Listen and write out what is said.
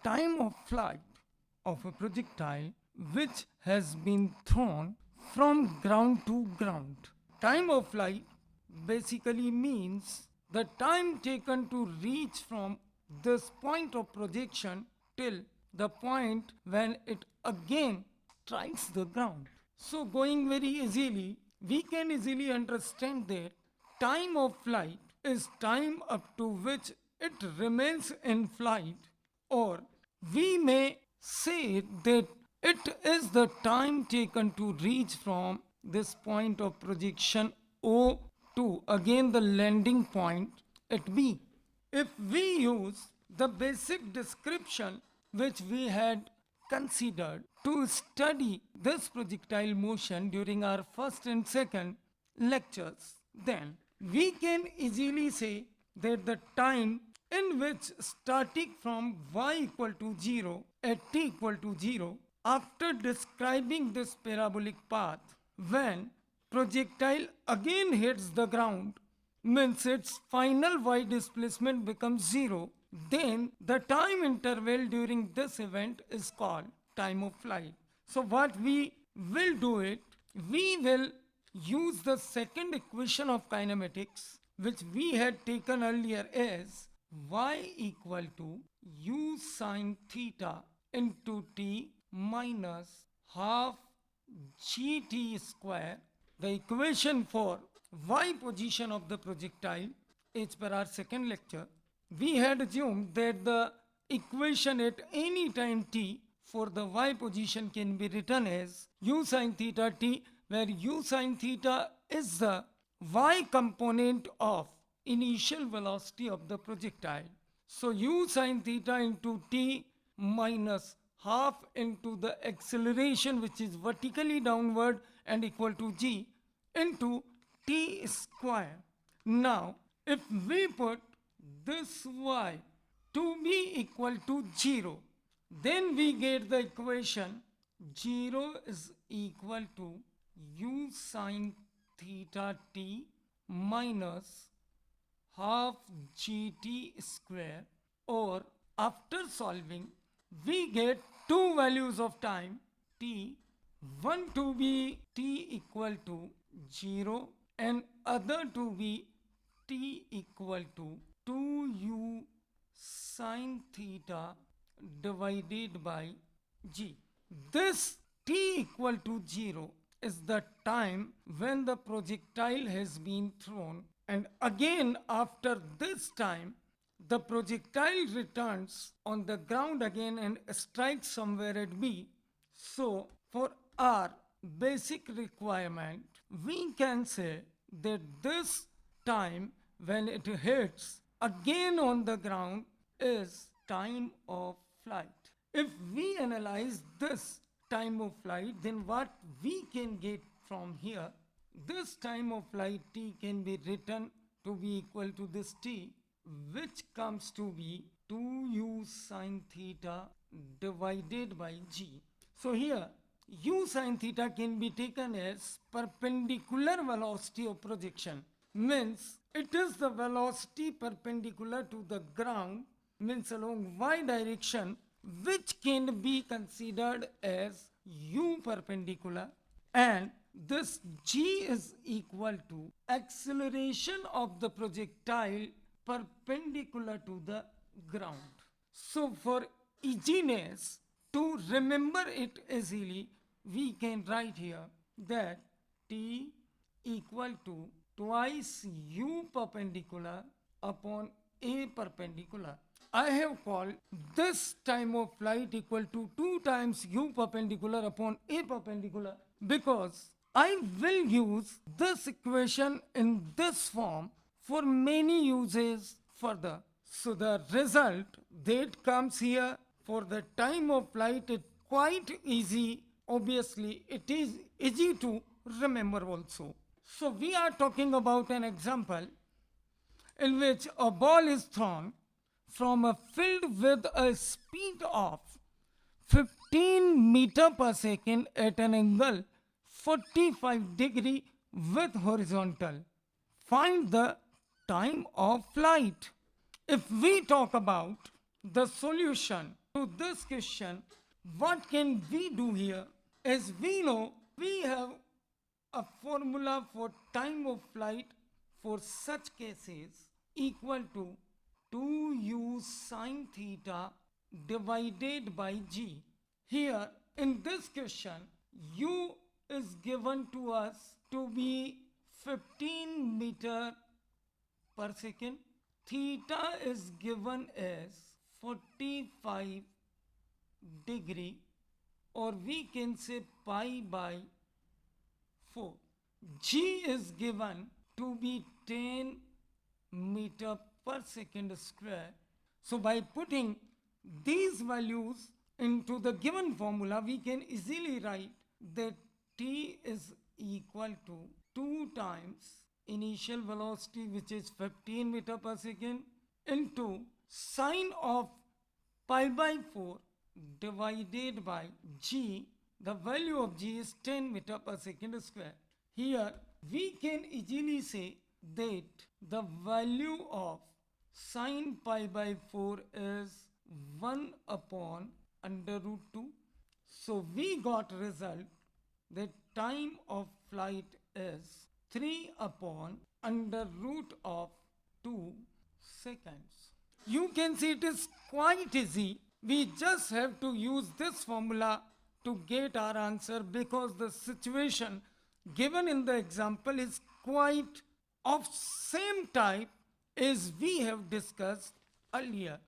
time of flight of a projectile which has been thrown from ground to ground. Time of flight basically means the time taken to reach from this point of projection till the point when it again strikes the ground. So, going very easily, we can easily understand that time of flight is time up to which it remains in flight, or we may say that it is the time taken to reach from this point of projection O to again the landing point at B. If we use the basic description which we had considered to study this projectile motion during our first and second lectures, then we can easily say that the time in which starting from y equal to 0 at t equal to 0, after describing this parabolic path, when projectile again hits the ground, means its final y displacement becomes 0, then the time interval during this event is called time of flight. So what we will do it, we will use the second equation of kinematics which we had taken earlier as y equal to u sine theta into t minus half gt square, the equation for y position of the projectile as per our second lecture. We had assumed that the equation at any time t for the y position can be written as u sine theta t, where u sine theta is the y component of initial velocity of the projectile. So u sine theta into t minus half into the acceleration which is vertically downward and equal to g into t square. Now if we put this y to be equal to 0, then we get the equation 0 is equal to u sine theta t minus half gt square, or after solving we get two values of time t, one to be t equal to 0 and other to be t equal to 2u sine theta divided by g. This t equal to 0 is the time when the projectile has been thrown, and again after this time the projectile returns on the ground again and strikes somewhere at B. So for our basic requirement, we can say that this time when it hits again on the ground is time of flight. If we analyze this time of flight, then what we can get from here, this time of flight t can be written to be equal to this t, which comes to be 2u sine theta divided by g. So here u sine theta can be taken as perpendicular velocity of projection, means it is the velocity perpendicular to the ground, means along y direction, which can be considered as u perpendicular, and this g is equal to acceleration of the projectile perpendicular to the ground. So for easiness to remember it easily, we can write here that t equal to twice u perpendicular upon a perpendicular. I have called this time of flight equal to 2 times u perpendicular upon a perpendicular because I will use this equation in this form for many uses further. So the result that comes here for the time of flight is quite easy. Obviously, it is easy to remember also. So we are talking about an example in which a ball is thrown from a field with a speed of 15 meter per second at an angle 45 degree with horizontal. Find the time of flight. If we talk about the solution to this question, what can we do here? As we know, we have a formula for time of flight for such cases equal to 2u sine theta divided by g. Here in this question, u is given to us to be 15 meter per second. Theta is given as 45 degree, or we can say pi by 4. G is given to be 10 meter per second square. So by putting these values into the given formula, we can easily write that t is equal to 2 times initial velocity, which is 15 meter per second, into sine of pi by 4 divided by g. The value of g is 10 meter per second square. Here we can easily say that the value of sine pi by 4 is 1 upon under root 2. So we got result that time of flight is 3 upon under root of 2 seconds. You can see it is quite easy. We just have to use this formula to get our answer, because the situation given in the example is quite of same type as we have discussed earlier.